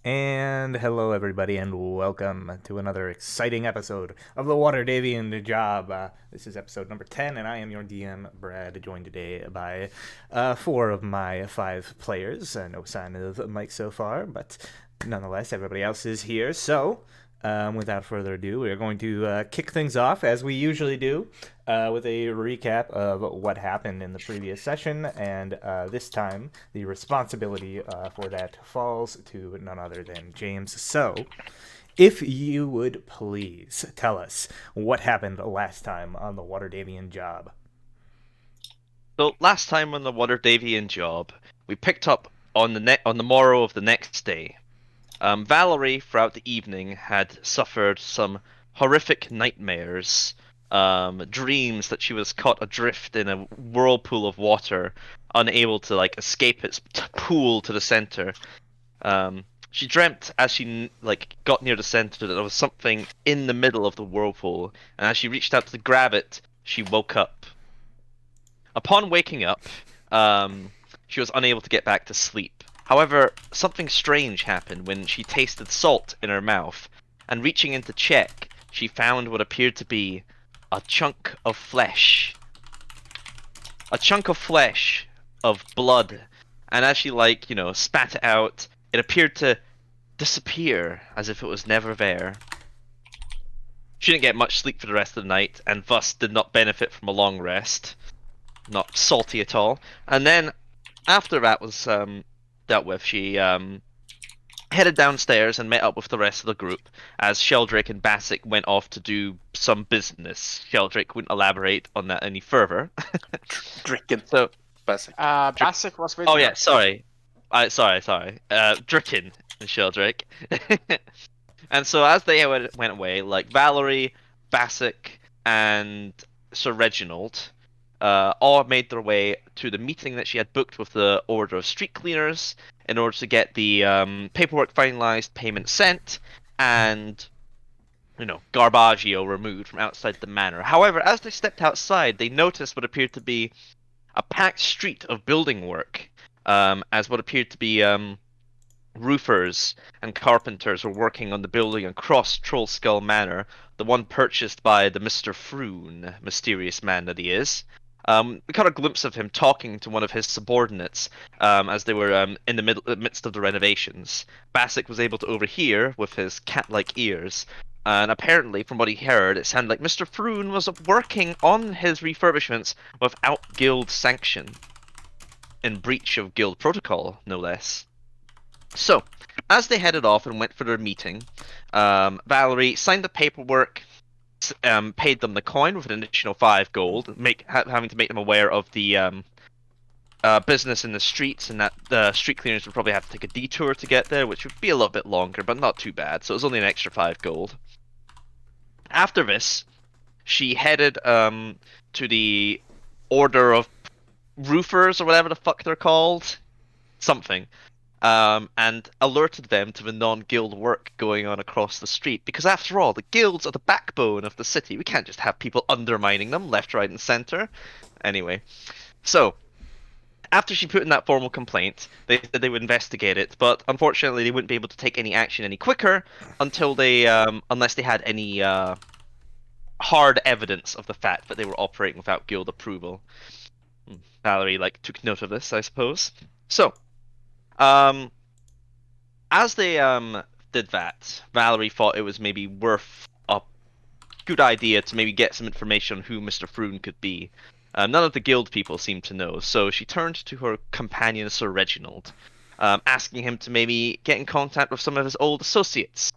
And hello, everybody, and welcome to another exciting episode of the Waterdhavian Job. This is episode number 10, and I am your DM, Brad, joined today by four of my five players. No sign of Mike so far, but nonetheless, everybody else is here. So, without further ado, we are going to kick things off, as we usually do, with a recap of what happened in the previous session, and this time the responsibility for that falls to none other than James. So, if you would please tell us what happened last time on the Waterdhavian Job. So last time on the Waterdhavian job, we picked up on the morrow of the next day. Valerie, throughout the evening, had suffered some horrific nightmares, dreams that she was caught adrift in a whirlpool of water, unable to escape its pool to the center. She dreamt as she got near the center that there was something in the middle of the whirlpool, and as she reached out to grab it, she woke up. Upon waking up, she was unable to get back to sleep. However, something strange happened when she tasted salt in her mouth, and reaching in to check, she found what appeared to be a chunk of flesh. A chunk of flesh, of blood. And as she, spat it out, it appeared to disappear as if it was never there. She didn't get much sleep for the rest of the night, and thus did not benefit from a long rest. Not salty at all. And then, after that was dealt with, she headed downstairs and met up with the rest of the group as Sheldrake and Bassick went off to do some business. Sheldrake wouldn't elaborate on that any further. Drinking. So, Basic. Bassick was with oh her. yeah, sorry. Sorry. Dricken and Sheldrake. And so as they went away, Valerie, Bassick, and Sir Reginald all made their way to the meeting that she had booked with the Order of Street Cleaners in order to get the paperwork finalized, payment sent, and Garbaggio removed from outside the manor. However, as they stepped outside, they noticed what appeared to be a packed street of building work, as what appeared to be roofers and carpenters were working on the building across Trollskull Manor, the one purchased by the Mr. Froon, mysterious man that he is. We caught a glimpse of him talking to one of his subordinates as they were in the midst of the renovations. Bassick was able to overhear with his cat-like ears, and apparently, from what he heard, it sounded like Mr. Froon was working on his refurbishments without guild sanction, in breach of guild protocol, no less. So, as they headed off and went for their meeting, Valerie signed the paperwork, paid them the coin with an additional 5 gold, having to make them aware of the business in the streets, and that the street cleaners would probably have to take a detour to get there, which would be a little bit longer, but not too bad, so it was only an extra 5 gold. After this, she headed to the Order of Roofers, or whatever the fuck they're called. Something. And alerted them to the non-guild work going on across the street. Because after all, the guilds are the backbone of the city. We can't just have people undermining them left, right, and center. Anyway, so after she put in that formal complaint, they said they would investigate it, but unfortunately they wouldn't be able to take any action any quicker until they, unless they had any hard evidence of the fact that they were operating without guild approval. Valerie took note of this, I suppose. So, as they did that, Valerie thought it was maybe worth a good idea to maybe get some information on who Mr. Froon could be. None of the guild people seemed to know, so she turned to her companion Sir Reginald, asking him to maybe get in contact with some of his old associates.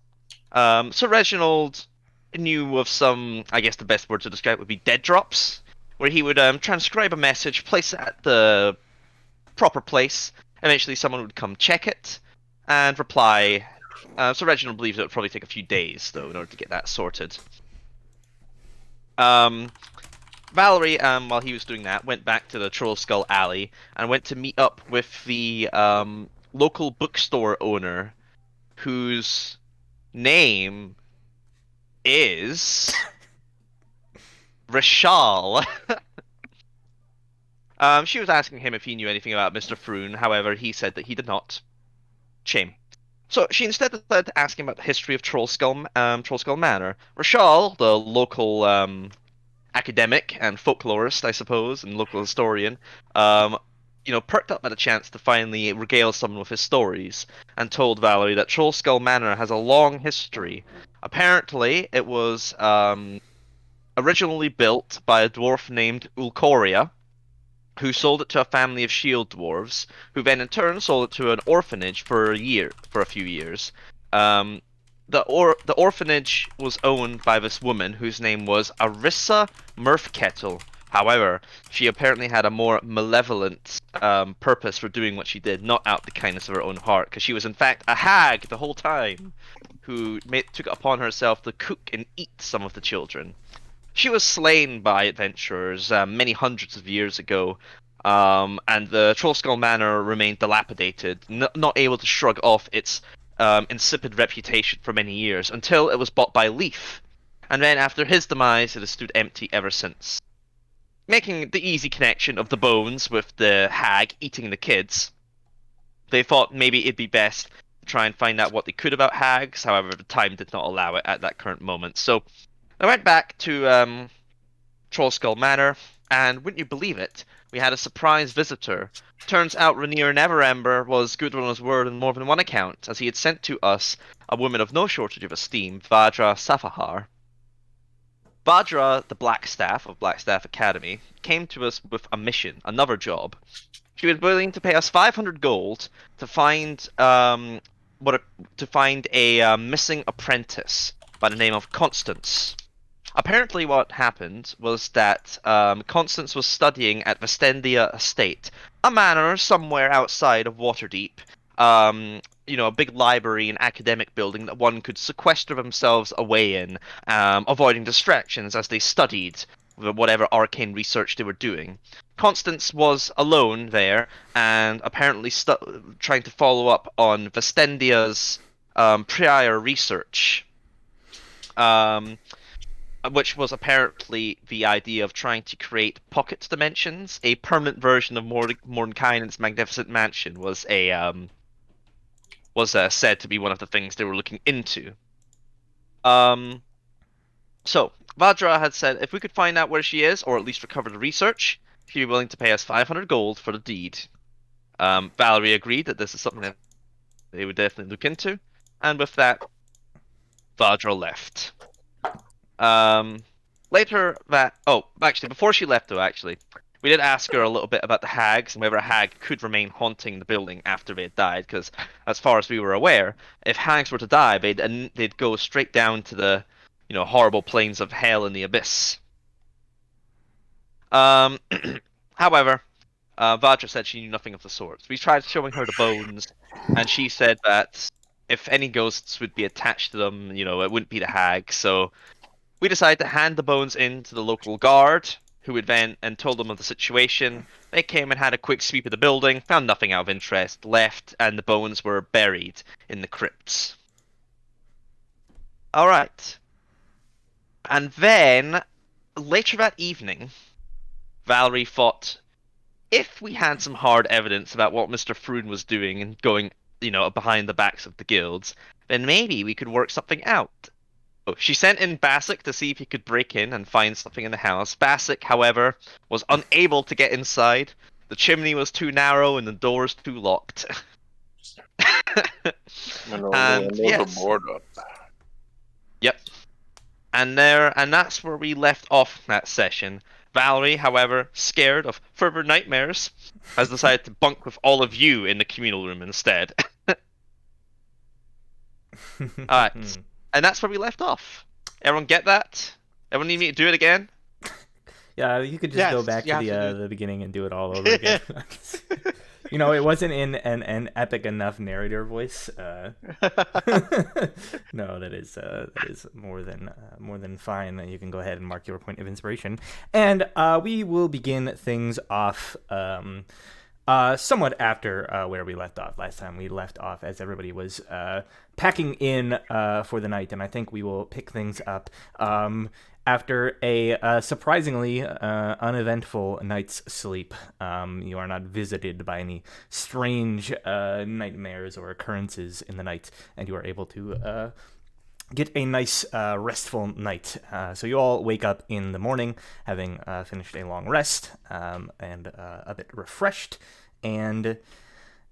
Sir Reginald knew of some, I guess the best word to describe would be dead drops, where he would transcribe a message, place it at the proper place. Eventually someone would come check it and reply. So Reginald believes it would probably take a few days, though, in order to get that sorted. Valerie, while he was doing that, went back to the Trollskull Alley and went to meet up with the local bookstore owner, whose name is Rashal. She was asking him if he knew anything about Mr. Froon. However, he said that he did not. Shame. So she instead decided to ask him about the history of Trollskull Manor. Rashal, the local academic and folklorist, I suppose, and local historian, um, perked up at a chance to finally regale someone with his stories, and told Valerie that Trollskull Manor has a long history. Apparently, it was originally built by a dwarf named Ulcoria, who sold it to a family of shield dwarves, who then in turn sold it to an orphanage for a few years. Um, the orphanage was owned by this woman whose name was Arissa Murfkettle. However, she apparently had a more malevolent purpose for doing what she did, not out the kindness of her own heart, because she was in fact a hag the whole time, who took it upon herself to cook and eat some of the children. She was slain by adventurers many hundreds of years ago, and the Trollskull Manor remained dilapidated, not able to shrug off its insipid reputation for many years, until it was bought by Leaf. And then after his demise, it has stood empty ever since. Making the easy connection of the bones with the hag eating the kids, they thought maybe it'd be best to try and find out what they could about hags, however, the time did not allow it at that current moment. So I went back to Trollskull Manor, and wouldn't you believe it, we had a surprise visitor. Turns out Rainier Neverember was good on his word on more than one account, as he had sent to us a woman of no shortage of esteem, Vadra Safahar. Vadra, the Blackstaff of Blackstaff Academy, came to us with a mission, another job. She was willing to pay us 500 gold to find to find a missing apprentice by the name of Constance. Apparently, what happened was that Constance was studying at Vestendia Estate, a manor somewhere outside of Waterdeep. A big library and academic building that one could sequester themselves away in, avoiding distractions as they studied whatever arcane research they were doing. Constance was alone there, and apparently trying to follow up on Vestendia's prior research. Um, which was apparently the idea of trying to create pocket dimensions. A permanent version of Mordenkainen's magnificent mansion was said to be one of the things they were looking into. Um, so Vadra had said if we could find out where she is, or at least recover the research, she'd be willing to pay us 500 gold for the deed. Valerie agreed that this is something that they would definitely look into, and with that, Vadra left. Um, Later that actually before she left though, actually, we did ask her a little bit about the hags and whether a hag could remain haunting the building after they had died, because as far as we were aware, if hags were to die, they'd go straight down to the horrible plains of hell and the abyss. Um, However, Vajra said she knew nothing of the sort. We tried showing her the bones, and she said that if any ghosts would be attached to them, it wouldn't be the hag. So we decided to hand the bones in to the local guard, who would then and told them of the situation. They came and had a quick sweep of the building, found nothing out of interest, left, and the bones were buried in the crypts. All right. And then later that evening, Valerie thought if we had some hard evidence about what Mr. Froon was doing and going, behind the backs of the guilds, then maybe we could work something out. She sent in Bassick to see if he could break in and find something in the house. Bassick, however, was unable to get inside. The chimney was too narrow and the doors too locked. And only And another yes, board up. yep. And that's where we left off that session. Valerie, however, scared of further nightmares, has decided to bunk with all of you in the communal room instead. Alright. And that's where we left off. Everyone get that? Everyone need me to do it again? Yeah, you could just go back to the beginning and do it all over again. It wasn't in an epic enough narrator voice. No, that is more than fine. You can go ahead and mark your point of inspiration, and we will begin things off Somewhat after where we left off last time. We left off as everybody was packing in for the night, and I think we will pick things up after a surprisingly uneventful night's sleep. You are not visited by any strange nightmares or occurrences in the night, and you are able to get a nice restful night. So you all wake up in the morning having finished a long rest and a bit refreshed. And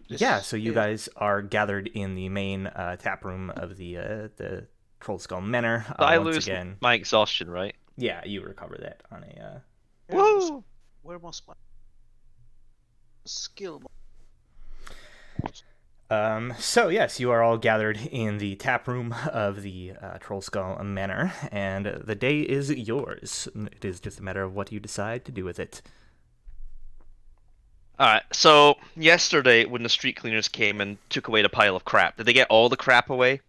yeah, so you guys are gathered in the main tap room of the Troll Skull Manor So I once lose again. my exhaustion, right? Yeah, you recover that on a. Woo! Where was my skill? So yes, you are all gathered in the tap room of the Troll Skull Manor, and the day is yours. It is just a matter of what you decide to do with it. Alright, so yesterday when the street cleaners came and took away the pile of crap, did they get all the crap away?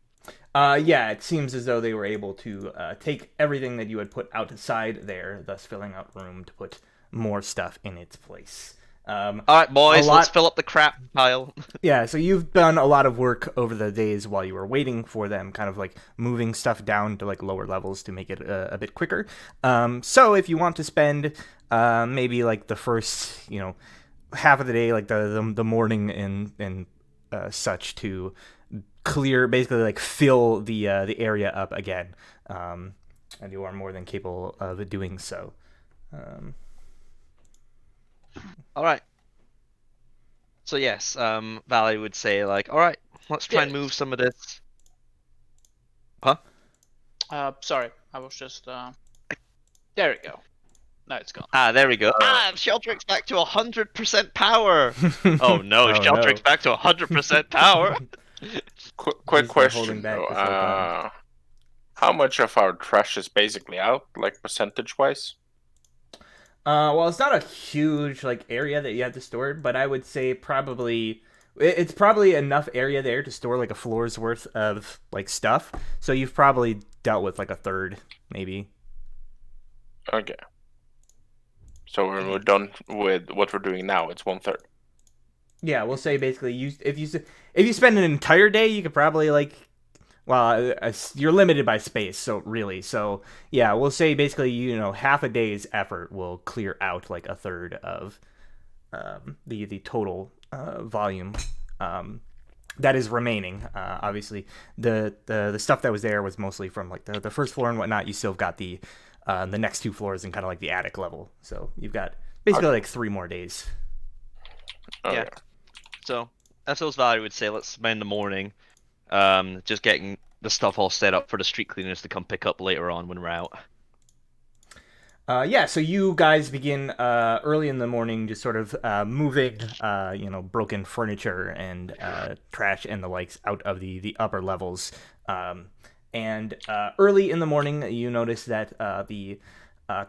Yeah, it seems as though they were able to take everything that you had put outside there, thus filling out room to put more stuff in its place. Alright, boys, let's fill up the crap pile. Yeah, so you've done a lot of work over the days while you were waiting for them, kind of like moving stuff down to like lower levels to make it a bit quicker. So if you want to spend maybe like the first, half of the day, like the morning and such to clear, basically like fill the area up again, and you are more than capable of doing so. Alright. So yes, Valley would say like, alright, let's try and move some of this. Huh? Sorry, I was just there we go. Now it's gone. Ah, there we go. Sheldrake's back to 100% power! Oh no, Oh, Sheldrake's no. back to 100% power! Quick He's question. holding back though. this whole time. How much of our trash is basically out, like percentage-wise? Well, it's not a huge like area that you have to store, but I would say probably it's probably enough area there to store like a floor's worth of like stuff. So you've probably dealt with like a third, maybe. Okay. So when we're done with what we're doing now, it's 1/3. Yeah, we'll say basically if you spend an entire day, you could probably like you're limited by space, so yeah, we'll say basically half a day's effort will clear out like a third of the total volume that is remaining. Obviously, the stuff that was there was mostly from like the first floor and whatnot. You still got the next two floors and kind of like the attic level, so you've got basically like 3 more days. Okay. Yeah. So, as those Valley would say, let's spend the morning just getting the stuff all set up for the street cleaners to come pick up later on when we're out. Yeah, so you guys begin early in the morning, just sort of moving, broken furniture and trash and the likes out of the upper levels. And early in the morning, you notice that the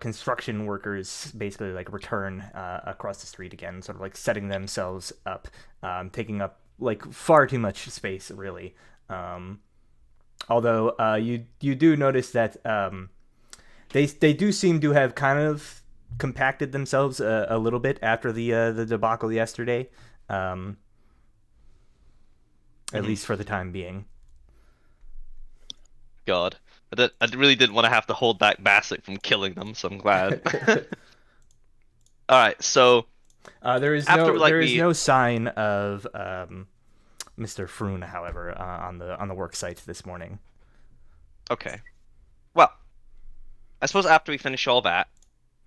construction workers basically like return across the street again, sort of like setting themselves up, taking up like far too much space, really. Although you do notice that they do seem to have kind of compacted themselves a little bit after the debacle yesterday, at least for the time being. God. I really didn't want to have to hold back Bassick from killing them, so I'm glad. Alright, so there is no sign of Mr. Froon, however, on the work site this morning. Okay. Well, I suppose after we finish all that,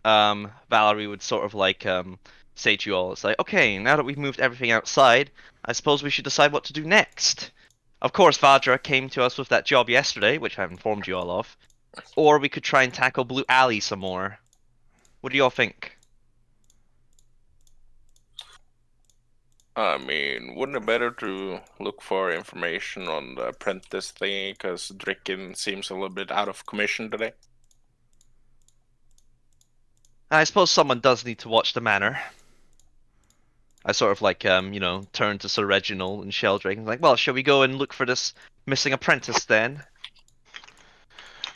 Valerie would sort of like say to you all, it's like, okay, now that we've moved everything outside, I suppose we should decide what to do next. Of course, Vadra came to us with that job yesterday, which I've informed you all of. Or we could try and tackle Blue Alley some more. What do y'all think? I mean, wouldn't it better to look for information on the apprentice thingy, because Dricken seems a little bit out of commission today? I suppose someone does need to watch the manor. I sort of like, turn to Sir Reginald and Sheldrake and like, well, shall we go and look for this missing apprentice then?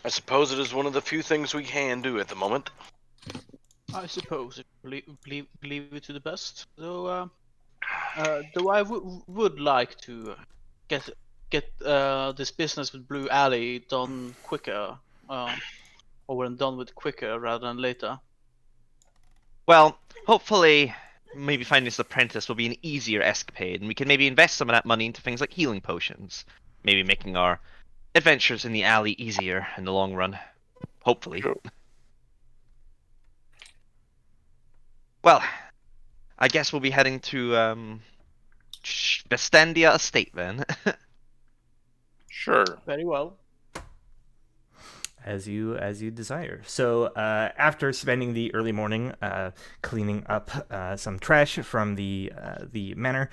I suppose it is one of the few things we can do at the moment. I suppose believe it to the best. So Though I would like to get this business with Blue Alley done quicker, over and done with quicker rather than later. Well, hopefully, maybe finding this apprentice will be an easier escapade, and we can maybe invest some of that money into things like healing potions. Maybe making our adventures in the alley easier in the long run. Hopefully. Sure. Well, I guess we'll be heading to Vestendia Estate then. Sure. Very well. As you desire. So after spending the early morning cleaning up some trash from the manor,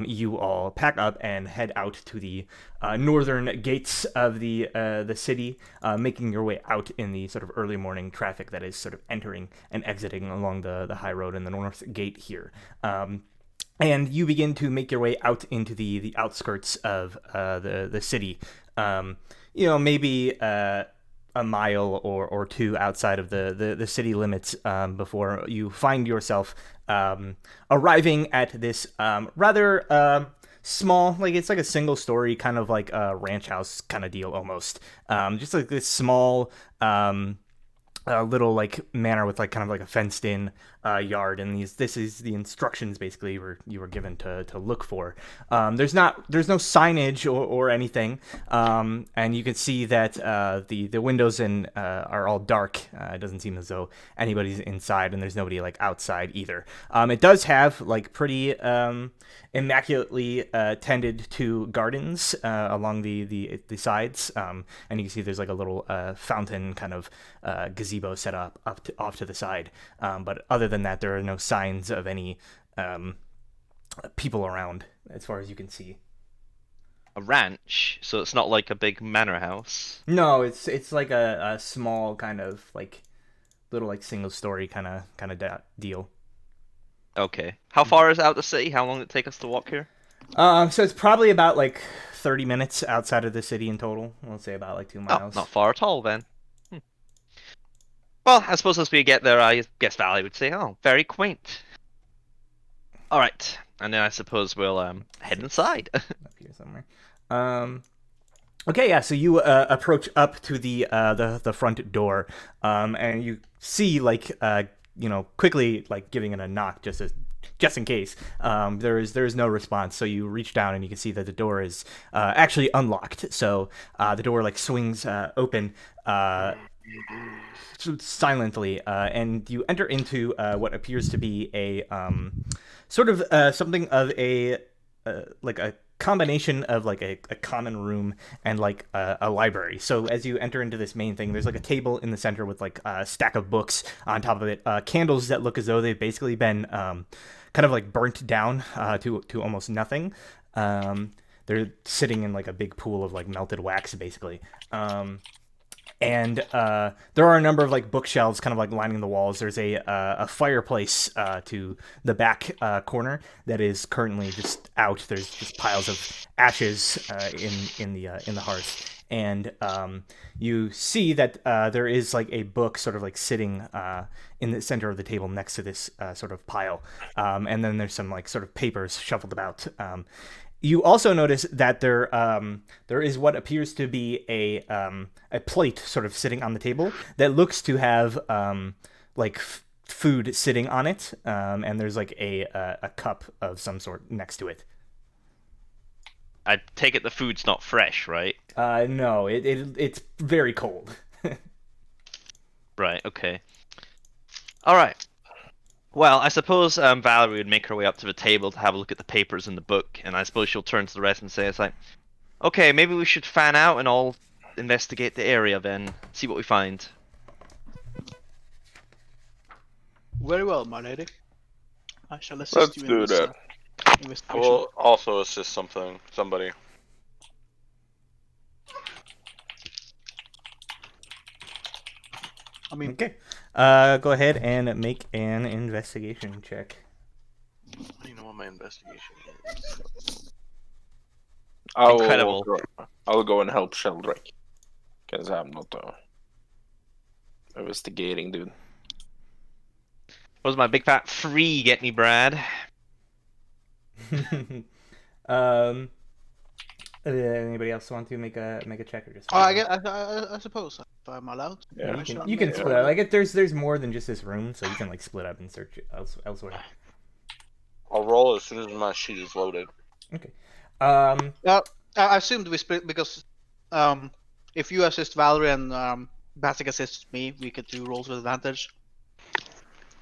you all pack up and head out to the northern gates of the city, making your way out in the sort of early morning traffic that is sort of entering and exiting along the high road in the north gate here. And you begin to make your way out into the outskirts of the city. Maybe a mile or two outside of the city limits before you find yourself arriving at this rather small, like it's like a single story kind of like a ranch house kind of deal almost. Just like this small little like manor with like kind of like a fenced in yard, and this is the instructions basically you were given to look for. There's no signage or anything, and you can see that the windows are all dark. It doesn't seem as though anybody's inside, and there's nobody like outside either. It does have like pretty immaculately tended to gardens along the sides, and you can see there's like a little fountain kind of gazebo set up off to the side, but other than that there are no signs of any people around as far as you can see. A ranch, so it's not like a big manor house. No, it's like a small kind of like little like single story kind of deal. Okay. How far is it out the city? How long did it take us to walk here? So it's probably about like 30 minutes outside of the city in total. We'll say about like 2 miles. Oh, not far at all then. Well, I suppose as we get there, I guess Valley would say, "Oh, very quaint." All right, and then I suppose we'll head inside. Up here somewhere. Okay, yeah. So you approach up to the front door, and you see like quickly like giving it a knock just in case. There is no response, so you reach down and you can see that the door is actually unlocked. So the door like swings open silently, and you enter into what appears to be a sort of something of a like a combination of like a common room and like a library. So as you enter into this main thing, there's like a table in the center with like a stack of books on top of it, candles that look as though they've basically been kind of like burnt down to almost nothing. They're sitting in like a big pool of like melted wax basically. And there are a number of like bookshelves kind of like lining the walls. There's a fireplace to the back corner that is currently just out. There's just piles of ashes in the hearth, and you see that there is like a book sort of like sitting in the center of the table next to this sort of pile, and then there's some like sort of papers shuffled about. You also notice that there is what appears to be a plate sort of sitting on the table that looks to have like food sitting on it, and there's like a cup of some sort next to it. I take it the food's not fresh, right? No, it's very cold. Right. Okay. All right. Well, I suppose Valerie would make her way up to the table to have a look at the papers in the book, and I suppose she'll turn to the rest and say, "It's like, okay, maybe we should fan out and all investigate the area then, see what we find." Very well, my lady. I shall assist Let's you do in this that. I investigation. will also assist somebody. I mean, Okay. Go ahead and make an investigation check. I don't even know what my investigation is. Incredible. I'll go and help Sheldrick, because I'm not investigating dude. What does my big fat free get me, Brad? um, anybody else want to make a check or just? I suppose if I'm allowed. Yeah, You can split up. Like there's more than just this room, so you can like split up and search elsewhere. I'll roll as soon as my sheet is loaded. Okay. I assumed we split because if you assist Valerie and Batic assists me, we could do rolls with advantage.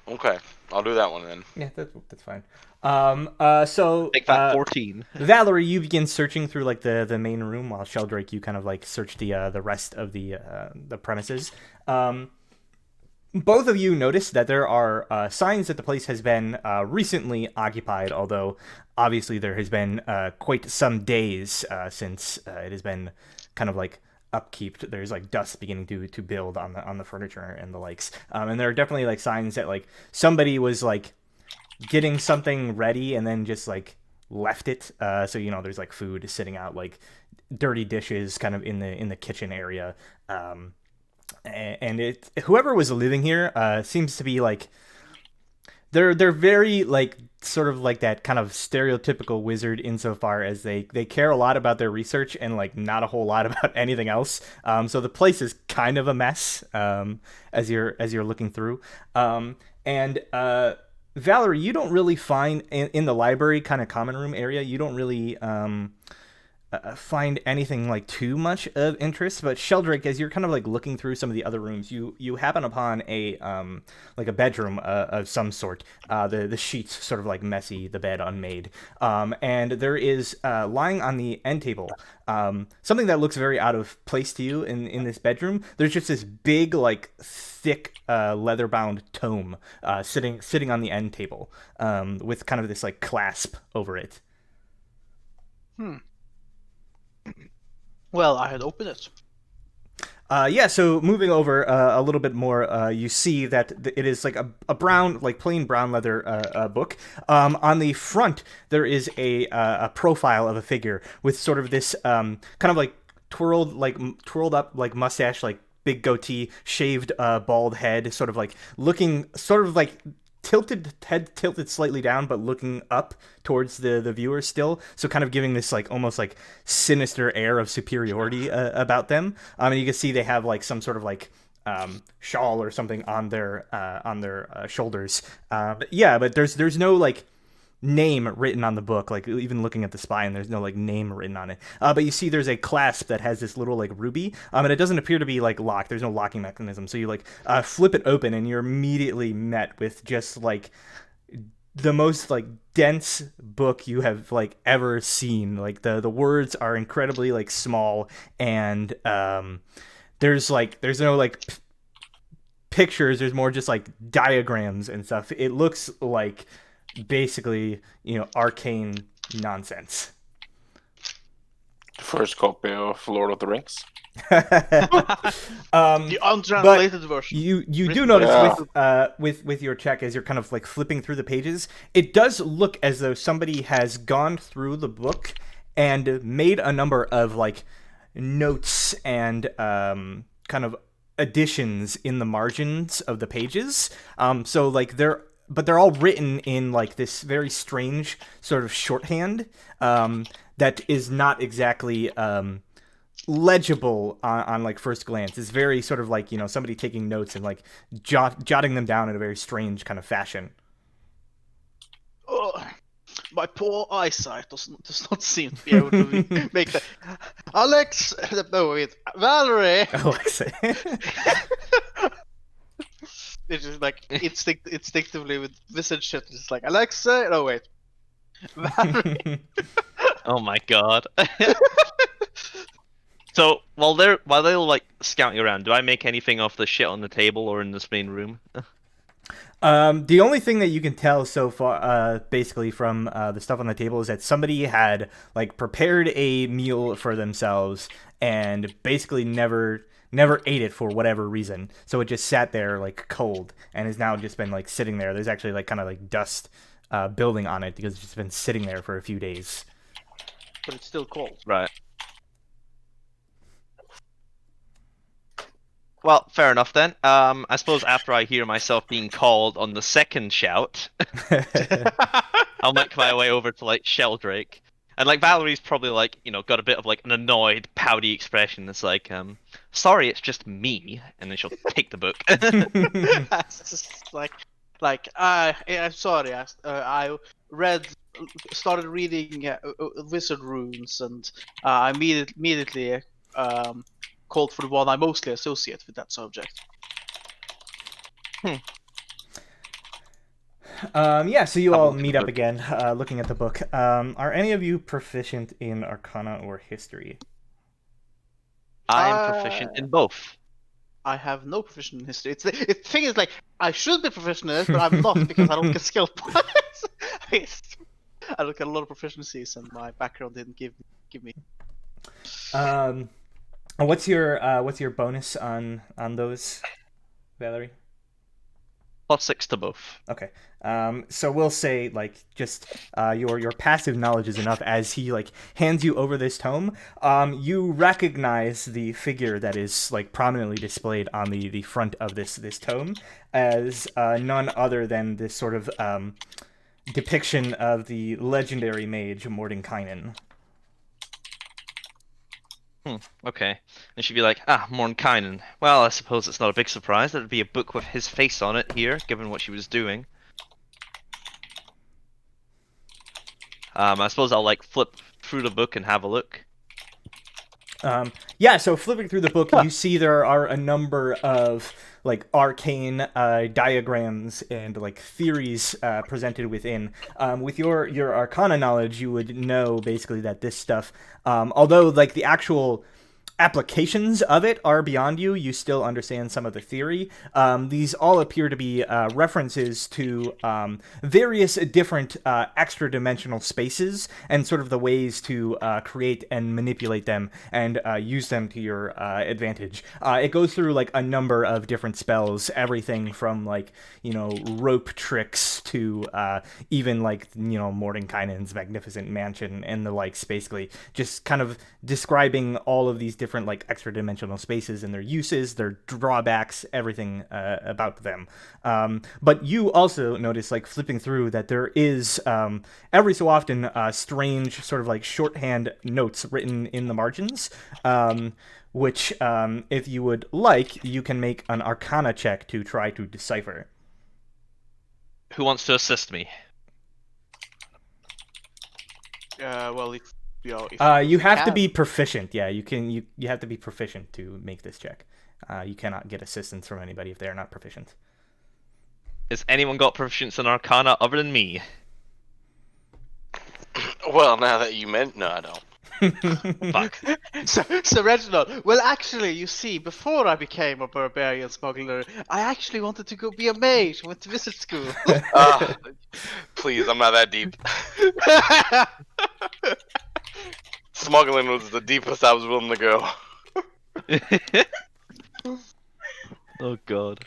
Okay, I'll do that one then. Yeah, that's fine. So Take that 14. Valerie, you begin searching through like the main room, while Sheldrake, you kind of like search the rest of the premises. Both of you notice that there are signs that the place has been recently occupied, although obviously there has been quite some days since it has been kind of like upkeep. There's like dust beginning to build on the furniture and the likes, and there are definitely like signs that like somebody was like getting something ready and then just like left it. So there's like food sitting out, like dirty dishes, kind of in the kitchen area. And whoever was living here seems to be like they're very like sort of like that kind of stereotypical wizard insofar as they care a lot about their research and like not a whole lot about anything else. So the place is kind of a mess as you're looking through. And Valerie, you don't really find in the library kind of common room area, you don't really find anything like too much of interest. But Sheldrake, as you're kind of like looking through some of the other rooms, you happen upon a like a bedroom of some sort. The sheets sort of like messy, the bed unmade, and there is lying on the end table something that looks very out of place to you in this bedroom. There's just this big like thick leather bound tome sitting on the end table with kind of this like clasp over it. Well, I had opened it. Yeah, so moving over a little bit more, you see that it is like a brown, like plain brown leather book. On the front, there is a profile of a figure with sort of this kind of like twirled up like mustache, like big goatee, shaved bald head, sort of like looking sort of like head tilted slightly down, but looking up towards the viewer still, so kind of giving this like almost like sinister air of superiority about them. And you can see they have like some sort of like shawl or something on their shoulders. But there's no like name written on the book. Like even looking at the spine, there's no like name written on it. But you see there's a clasp that has this little like ruby, and it doesn't appear to be like locked. There's no locking mechanism. So you like flip it open, and you're immediately met with just like the most like dense book you have like ever seen. Like the words are incredibly like small, and there's no like pictures. There's more just like diagrams and stuff. It looks like basically arcane nonsense. First copy of Lord of the Rings. The untranslated version. You do notice with your check, as you're kind of like flipping through the pages, it does look as though somebody has gone through the book and made a number of like notes and kind of additions in the margins of the pages. So like they're all written in like this very strange sort of shorthand that is not exactly legible on like first glance. It's very sort of like somebody taking notes and like jotting them down in a very strange kind of fashion. Oh, my poor eyesight does not seem to be able to make that. Valerie. Alexa. It's just like instinctively with visage shit. It's just like Alexa. No wait. Valerie. Oh my god. So while they'll like scouting around, do I make anything off the shit on the table or in this main room? The only thing that you can tell so far, basically from the stuff on the table, is that somebody had like prepared a meal for themselves and basically never ate it for whatever reason. So it just sat there like cold and has now just been like sitting there. There's actually like kind of like dust building on it because it's just been sitting there for a few days. But it's still cold. Right. Well, fair enough then. I suppose after I hear myself being called on the second shout, I'll make my way over to like Sheldrake, and like Valerie's probably like got a bit of like an annoyed, pouty expression. It's like, sorry, it's just me, and then she'll take the book. It's just like I'm sorry. I started reading wizard runes, and I immediately called for the one I mostly associate with that subject. Yeah, so you Have a all look at meet the up book. again, looking at the book. Are any of you proficient in Arcana or History? I am proficient in both. I have no proficient in history. The thing is, like, I should be proficient in it, but I'm not because I don't get skill points. I look at a lot of proficiencies, and my background didn't give me. What's your bonus on those, Valerie? +6 to both. Okay. So we'll say like just your passive knowledge is enough as he like hands you over this tome. You recognize the figure that is like prominently displayed on the front of this tome as none other than this sort of depiction of the legendary mage Mordenkainen. Okay. And she'd be like, Mordenkainen. Well, I suppose it's not a big surprise that it'd be a book with his face on it here, given what she was doing. I suppose I'll like flip through the book and have a look. Yeah, so flipping through the book, you see there are a number of like arcane diagrams and like theories presented within. With your Arcana knowledge, you would know basically that this stuff, although like the actual applications of it are beyond you, you still understand some of the theory. These all appear to be references to various different extra-dimensional spaces and sort of the ways to create and manipulate them and use them to your advantage. It goes through like a number of different spells, everything from like, rope tricks to even like, Mordenkainen's magnificent mansion and the likes, basically just kind of describing all of these different like extra dimensional spaces and their uses, their drawbacks, everything about them. But you also notice, like flipping through, that there is every so often strange sort of like shorthand notes written in the margins, which if you would like, you can make an Arcana check to try to decipher. Who wants to assist me? Well, if you have to can. be proficient. Yeah, you can. You have to be proficient to make this check. You cannot get assistance from anybody if they are not proficient. Has anyone got proficiency in Arcana other than me? Well, now that you meant, no, I don't. Fuck. So Reginald, well, actually, you see, before I became a barbarian smuggler, I actually wanted to go be a mage. Went to visit school. Please, I'm not that deep. Smuggling was the deepest I was willing to go. Oh god.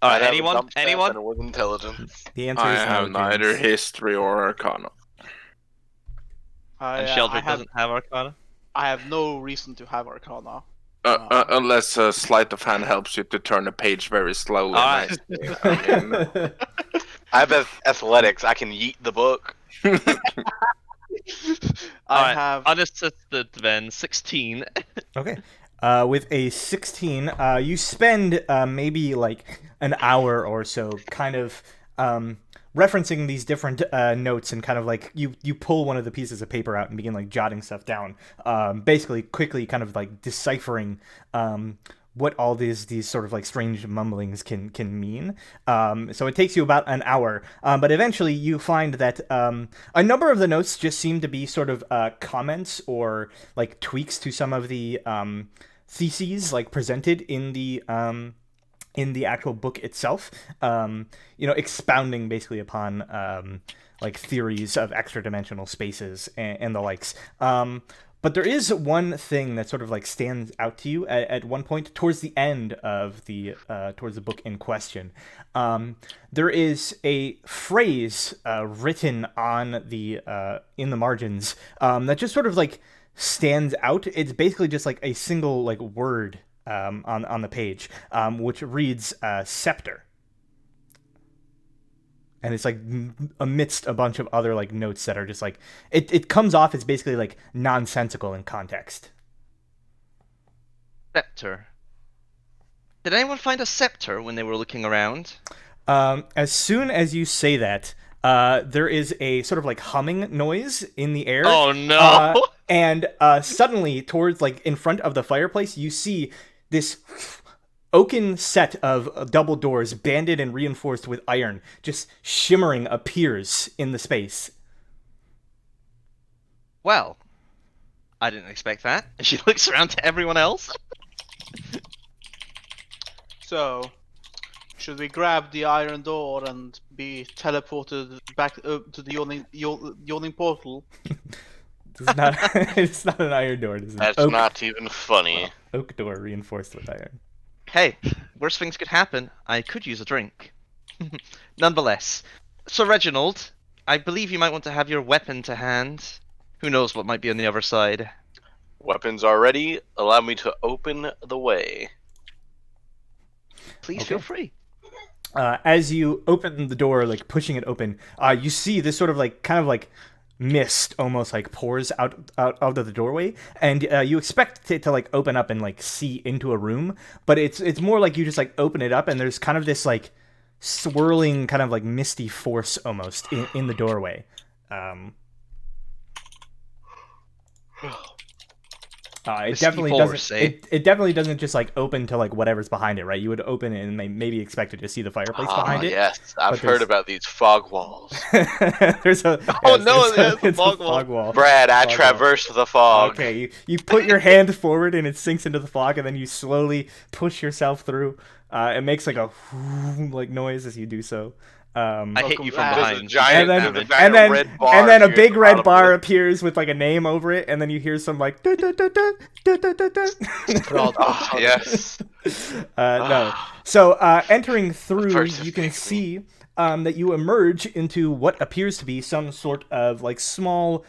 Alright, anyone? And it was intelligence. The answer I is have no, neither James. history or Arcana. And Sheldrick doesn't have Arcana? I have no reason to have Arcana. Unless a sleight of hand helps you to turn a page very slowly. Alright. Nicely. I mean, I have athletics. I can yeet the book. I have. Unassisted then, 16. Okay. With a 16, you spend maybe like an hour or so kind of referencing these different notes, and kind of like you pull one of the pieces of paper out and begin like jotting stuff down, basically quickly kind of like deciphering what all these sort of like strange mumblings can mean. So it takes you about an hour, but eventually you find that a number of the notes just seem to be sort of comments or like tweaks to some of the theses like presented in the actual book itself, expounding basically upon like theories of extra dimensional spaces and the likes. But there is one thing that sort of like stands out to you at one point towards the end of towards the book in question. There is a phrase written on in the margins that just sort of like stands out. It's basically just like a single like word on the page, which reads scepter. And it's like amidst a bunch of other like notes that are just like it comes off as basically like nonsensical in context. Scepter. Did anyone find a scepter when they were looking around? As soon as you say that, there is a sort of like humming noise in the air. Oh no! And suddenly, towards like in front of the fireplace, you see this oaken set of double doors, banded and reinforced with iron, just shimmering, appears in the space. Well, I didn't expect that. And she looks around to everyone else. So, should we grab the iron door and be teleported back to the yawning portal? It's not. It's not an iron door. It's an That's oak, not even funny. oak door reinforced with iron. Hey, worst things could happen. I could use a drink. Nonetheless, Sir Reginald, I believe you might want to have your weapon to hand. Who knows what might be on the other side. Weapons are ready. Allow me to open the way. Please Okay. feel free. As you open the door, like pushing it open, you see this sort of like kind of like mist almost like pours out of the doorway, and you expect it to like open up and like see into a room, but it's more like you just like open it up and there's kind of this like swirling kind of like misty force almost in the doorway. It Misty definitely force, doesn't. eh? It definitely doesn't just like open to like whatever's behind it, right? You would open it and maybe expected to see the fireplace behind it. Yes, I've but heard there's- about these fog walls. There's a Oh, no, there's it's a it's fog wall. fog wall. Brad, I Fog wall. traversed the fog. Okay, you put your hand forward and it sinks into the fog, and then you slowly push yourself through. It makes like a like noise as you do so. I hit you from There's a There's a behind. giant, And then- there's a giant red bar and then a appears big at the red bottom bar of appears with like a name over it, and then you hear some like da, da, da, da, da, da, da, da. Oh, yes. No. So entering through, First you can pick me. see that you emerge into what appears to be some sort of like small,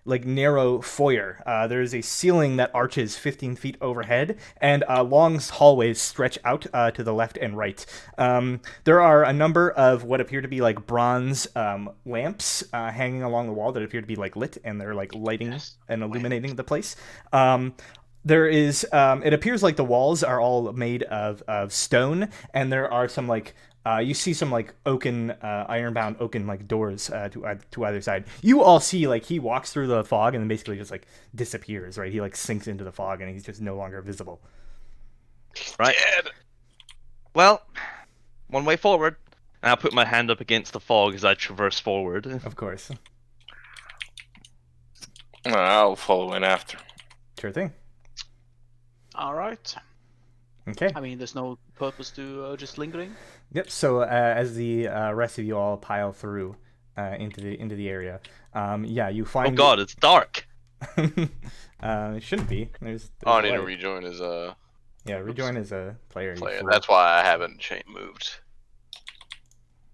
like narrow foyer. There's a ceiling that arches 15 feet overhead, and long hallways stretch out to the left and right. There are a number of what appear to be like bronze lamps hanging along the wall that appear to be like lit, and they're like lighting and illuminating the place. There is, it appears like the walls are all made of stone, and there are some like, you see some like oaken, iron-bound oaken like doors to either side. You all see like he walks through the fog and then basically just like disappears, right? He like sinks into the fog and he's just no longer visible. Right. Dead. Well, one way forward. And I'll put my hand up against the fog as I traverse forward. Of course. I'll follow in after. Sure thing. All right. Okay. I mean, there's no purpose to just lingering. Yep. So as the rest of you all pile through into the area, yeah, you Oh find. god, it's dark. It shouldn't be. There's Oh, I need to light. rejoin as Yeah, rejoin as a player. you player. fool. That's why I haven't moved.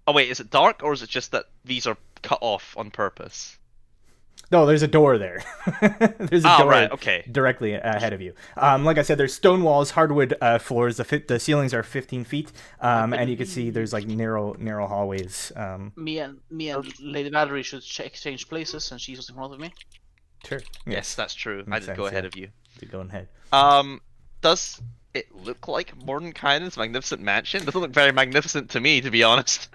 Oh wait, is it dark or is it just that these are cut off on purpose? No, there's a door there. There's a Oh door right, okay. directly ahead of you. Like I said, there's stone walls, hardwood floors. The ceilings are 15 feet, and you can see there's like narrow hallways. Me and Lady Valerie should exchange places, and she's just in front of me. Sure. Yes, that's true. I Makes did go sense, ahead yeah. of you. To go ahead. Does it look like Mordenkainen's magnificent mansion? It doesn't look very magnificent to me, to be honest.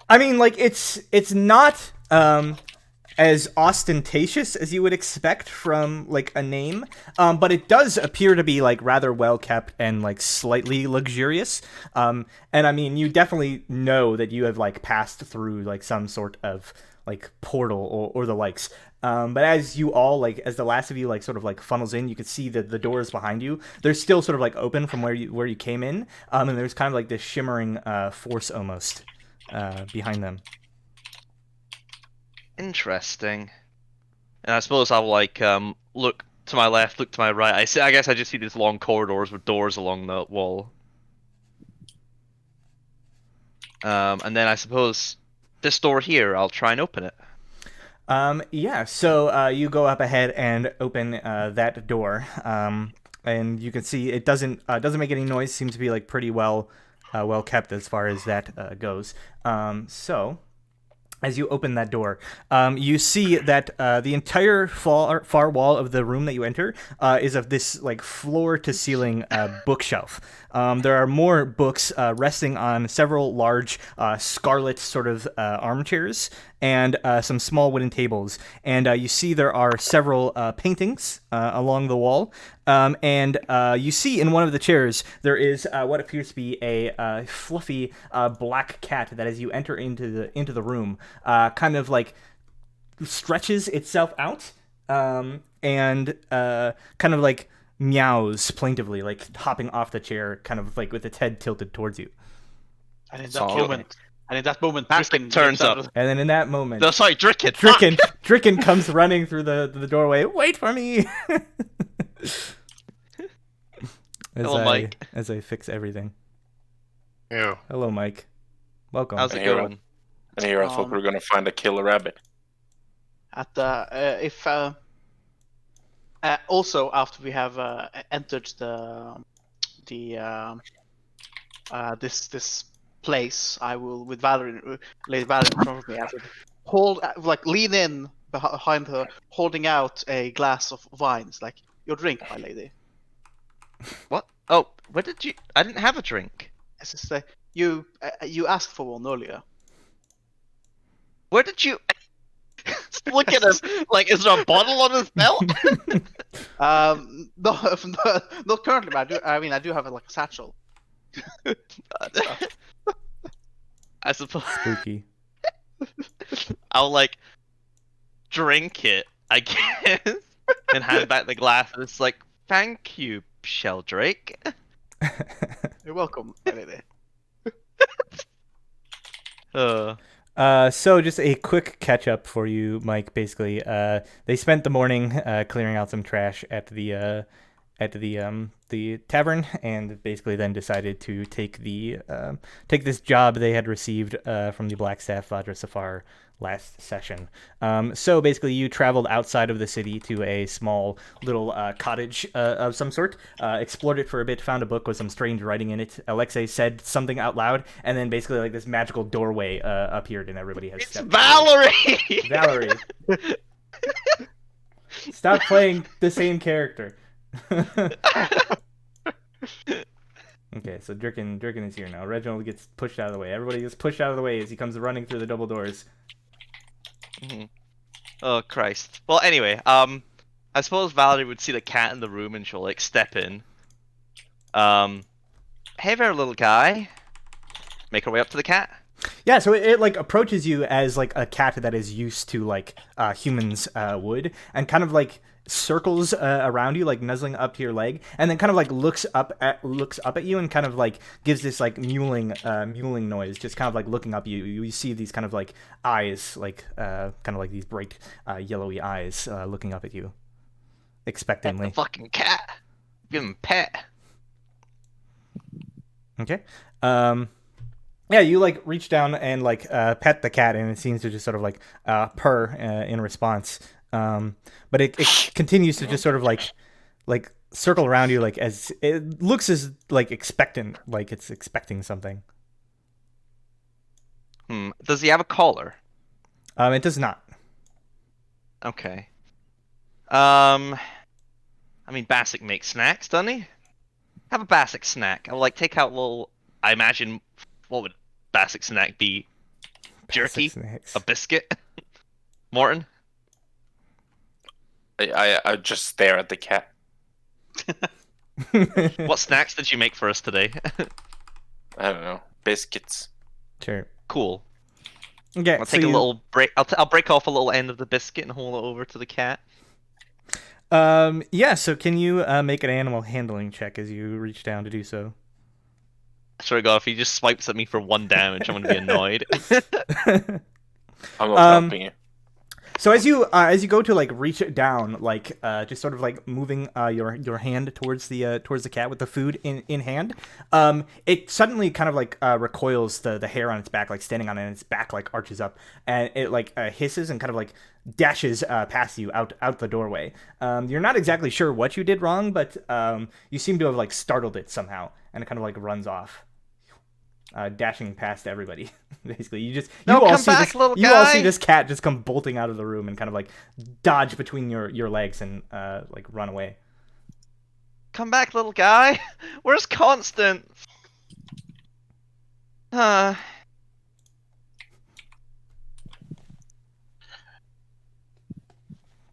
I mean, like it's not as ostentatious as you would expect from like a name, but it does appear to be like rather well kept and like slightly luxurious. And I mean, you definitely know that you have like passed through like some sort of like portal or the likes. But as you all like, as the last of you like sort of like funnels in, you can see that the doors behind you, they're still sort of like open from where you came in, and there's kind of like this shimmering force almost behind them. Interesting. And I suppose I'll like look to my left, look to my right. I guess I just see these long corridors with doors along the wall. And then I suppose this door here, I'll try and open it. Yeah, so you go up ahead and open that door, and you can see it doesn't make any noise. Seems to be like pretty well well kept as far as that goes. So as you open that door, you see that the entire far wall of the room that you enter is of this like floor to ceiling bookshelf. There are more books resting on several large scarlet sort of armchairs and some small wooden tables. And you see there are several paintings along the wall. And you see in one of the chairs there is what appears to be a fluffy black cat that, as you enter into the room, kind of like stretches itself out and kind of like meows plaintively, like hopping off the chair, kind of like with its head tilted towards you. And in that So- moment, Bastic Dricken turns jumps out up. of- And then in that moment, No, sorry, Dricken. Dricken comes running through the doorway. Wait for me! Hello, Mike. As I fix everything. Yeah. Hello, Mike. Welcome. How's it Hey, Rob. going? And here I thought Um, we were gonna find a killer rabbit. At the if also after we have entered this place, I will with Lady Valerie in front of me. I will hold lean in behind her, holding out a glass of wines, like your drink, my lady. What? Oh, where did you? I didn't have a drink. It's just, you asked for one earlier. Where did you? Look at him. Like, is there a bottle on his belt? No, not currently, but I do have like a satchel. I suppose Spooky. I'll like drink it, I guess, and hand back the glass. And it's like, thank you, Sheldrake. You're welcome, my lady. So just a quick catch up for you, Mike. Basically, they spent the morning clearing out some trash at the tavern, and basically then decided to take this job they had received from the Blackstaff Vajra Safar last session. So basically, you traveled outside of the city to a small little cottage of some sort, explored it for a bit, found a book with some strange writing in it. Alexei said something out loud, and then basically like this magical doorway appeared, and everybody has It's stepped Valerie. Valerie. Stop playing the same character. Okay, so Dricken is here now. Reginald gets pushed out of the way. Everybody gets pushed out of the way as he comes running through the double doors. Mhm. Oh Christ. Well, anyway, I suppose Valerie would see the cat in the room and she'll like step in. Hey there, little guy. Make her way up to the cat. Yeah, so it like approaches you as like a cat that is used to like humans would, and kind of like circles around you, like nuzzling up to your leg, and then kind of like looks up at you and kind of like gives this like mewling noise, just kind of like looking up. You see these kind of like eyes, like kind of like these bright yellowy eyes looking up at you expectantly. The fucking cat. Give him a pet. Okay. Yeah, you like reach down and like pet the cat, and it seems to just sort of like purr in response. But it continues to just sort of like circle around you, like as it looks as like expectant, like it's expecting something. Does he have a collar? It does not. Okay. I mean, Bassic makes snacks, doesn't he? Have a Bassic snack. I'll like take out little. I imagine. What would Bassic snack be? Jerky? Snacks. A biscuit? Morton? I just stare at the cat. What snacks did you make for us today? I don't know. Biscuits. Sure. Cool. Okay. I'll so take a you- little break. I'll break off a little end of the biscuit and hold it over to the cat. Yeah. So can you make an animal handling check as you reach down to do so? I swear to God, if he just swipes at me for 1 damage, I'm gonna be annoyed. I'm not helping you. So as you go to like reach it down, like just sort of like moving your hand towards the cat with the food in hand, it suddenly kind of like recoils the hair on its back, like standing on it, and its back like arches up, and it like hisses and kind of like dashes past you out the doorway. You're not exactly sure what you did wrong, but you seem to have like startled it somehow, and it kind of like runs off. dashing past everybody. Basically, you No, all come see back, this, little you all see guy! this cat just come bolting out of the room and kind of like dodge between your legs and like run away. Come back, little guy. Where's Constance? Yes,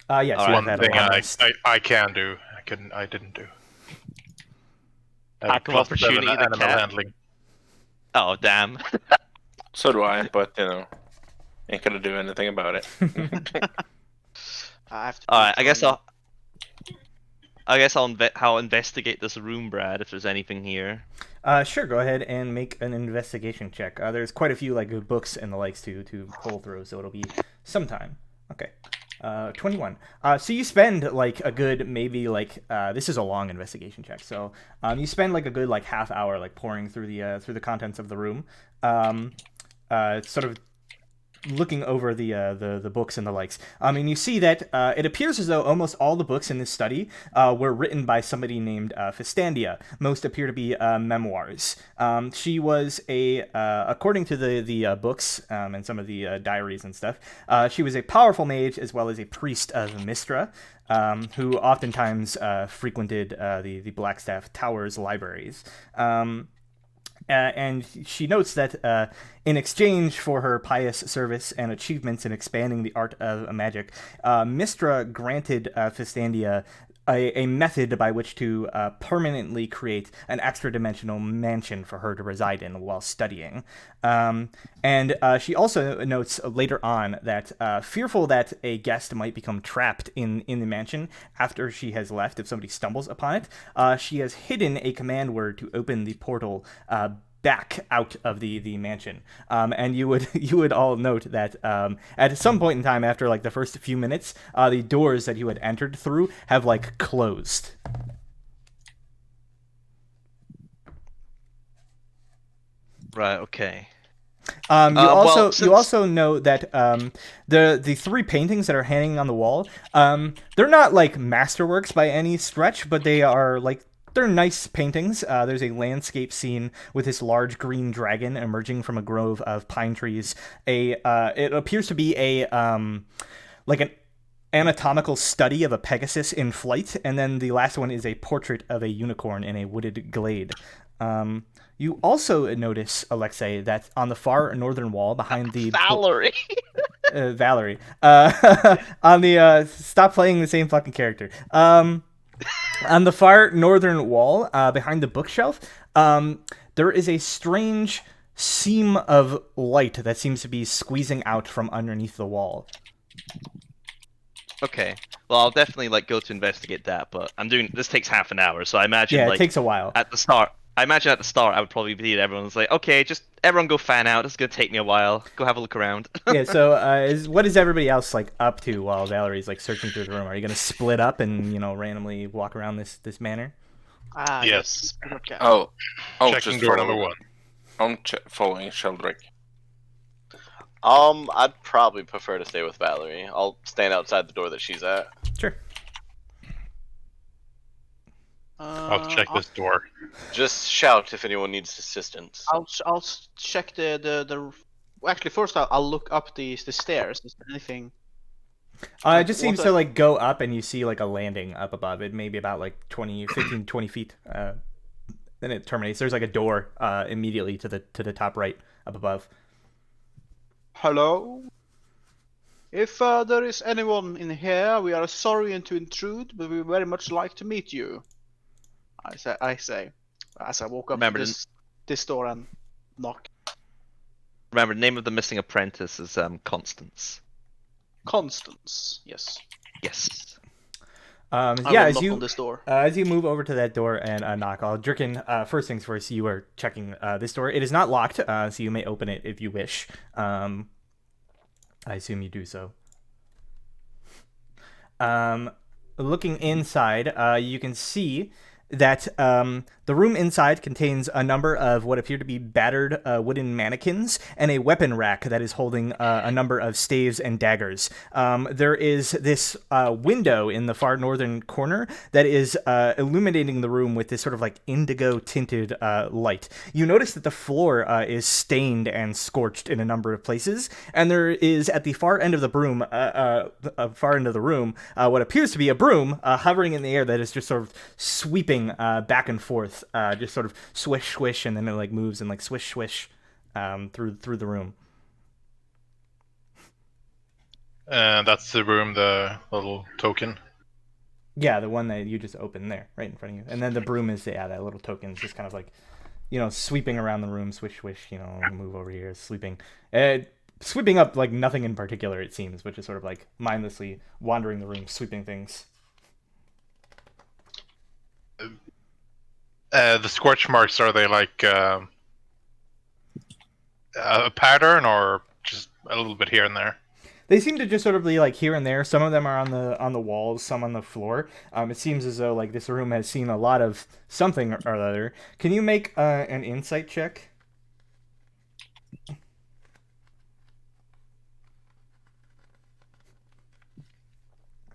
All you right. have One had a thing long rest. I can do. I didn't do. Hack of +7 opportunity, the animal cat. handling. Oh, damn. So do I, but ain't gonna do anything about it. I have to. All right. I guess join I'll investigate this room, Brad. If there's anything here. Sure, go ahead and make an investigation check. There's quite a few like books and the likes to pull through, so it'll be some time. Okay. 21. So you spend like a good maybe like this is a long investigation check. So you spend like a good like half hour like pouring through the contents of the room, sort of looking over the books and the likes. And you see that it appears as though almost all the books in this study were written by somebody named Fistandia. Most appear to be memoirs. She was according to the books and some of the diaries and stuff, she was a powerful mage as well as a priest of Mistra, who oftentimes frequented the Blackstaff Tower's libraries. And she notes that in exchange for her pious service and achievements in expanding the art of magic, Mistra granted Fistandia a method by which to permanently create an extra-dimensional mansion for her to reside in while studying. And she also notes later on that fearful that a guest might become trapped in the mansion after she has left if somebody stumbles upon it, she has hidden a command word to open the portal back out of the mansion. And you would all note that at some point in time after like the first few minutes, the doors that you had entered through have like closed. Right. Okay. You also know that the three paintings that are hanging on the wall, they're not like masterworks by any stretch, but they're nice paintings. There's a landscape scene with this large green dragon emerging from a grove of pine trees. It appears to be like an anatomical study of a Pegasus in flight, and then the last one is a portrait of a unicorn in a wooded glade. You also notice, Alexei, that on the far northern wall behind the Valerie. Valerie, on the stop playing the same fucking character. On the far northern wall, behind the bookshelf, there is a strange seam of light that seems to be squeezing out from underneath the wall. Okay. Well, I'll definitely go to investigate that, but this takes half an hour, so I imagine Yeah, it takes a while. at the start I would probably be everyone's like, okay, just everyone go fan out. It's gonna take me a while. Go have a look around. Yeah. So, what is everybody else up to while Valerie's searching through the room? Are you gonna split up and randomly walk around this manor? Yes. Okay. Oh, Checking just door number 1. I'm following Sheldrick. I'd probably prefer to stay with Valerie. I'll stand outside the door that she's at. Sure. I'll check this door. Just shout if anyone needs assistance. I'll check the. Actually, first I'll look up the stairs. Is there anything? It just seems to go up, and you see a landing up above it, maybe about 15, 20 feet. Then it terminates. There's a door immediately to the top right up above. Hello. If there is anyone in here, we are sorry to intrude, but we very much like to meet you. I say, as I walk up to this door and knock. Remember, the name of the missing apprentice is Constance. Constance, yes. Yes. I Yeah, will as knock you on this door. as you move over to that door and knock, Drickin, first things first, you are checking this door. It is not locked, so you may open it if you wish. I assume you do so. Looking inside, you can see that The room inside contains a number of what appear to be battered wooden mannequins and a weapon rack that is holding a number of staves and daggers. There is this window in the far northern corner that is illuminating the room with this sort of like indigo tinted light. You notice that the floor is stained and scorched in a number of places, and there is at the far end of the room, what appears to be a broom hovering in the air that is just sort of sweeping back and forth, just sort of swish, swish, and then it like moves and like swish, swish through the room. That's the room, the little token. Yeah, the one that you just opened there, right in front of you. And then the broom is, that little token is just kind of like, sweeping around the room, swish, swish, move over here, sweeping up like nothing in particular, it seems, but just sort of like mindlessly wandering the room, sweeping things. The scorch marks, are they like a pattern or just a little bit here and there? They seem to just sort of be like here and there. Some of them are on the walls, some on the floor. It seems as though like this room has seen a lot of something or other. Can you make an insight check?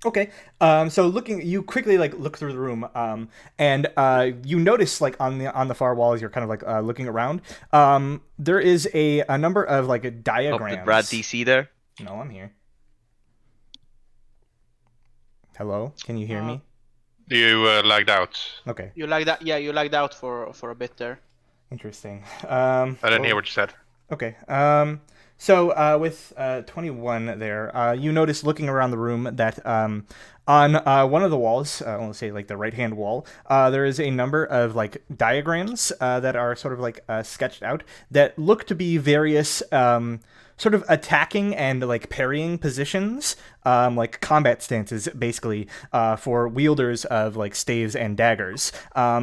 Okay. So you quickly like look through the room, and you notice like on the far wall as you're kind of like looking around, there is a number of like diagrams. Did Brad DC there? No, I'm here. Hello, can you hear me? You lagged out. Okay. You lagged out. Yeah, you lagged out for a bit there. Interesting. I didn't hear what you said. Okay. So with 21 there, you notice looking around the room that on one of the walls, let's say like the right-hand wall, there is a number of like diagrams that are sort of like sketched out that look to be various sort of attacking and like parrying positions, like combat stances, basically, for wielders of like staves and daggers.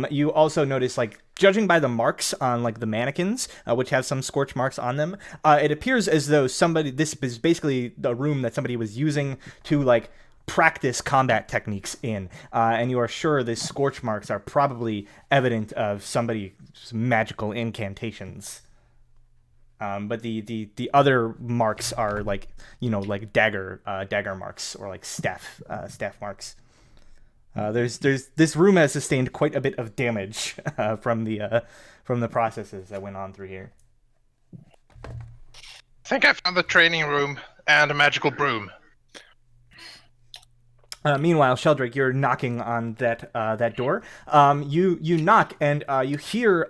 You also notice like, judging by the marks on like the mannequins, which have some scorch marks on them, it appears as though this is basically the room that somebody was using to like practice combat techniques in, and you are sure the scorch marks are probably evident of somebody's magical incantations. But the other marks are like, like dagger marks or like staff marks. This room has sustained quite a bit of damage from the processes that went on through here. I think I found the training room and a magical broom. Meanwhile, Sheldrake, you're knocking on that door. You knock and you hear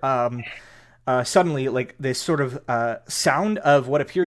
suddenly like this sort of sound of what appears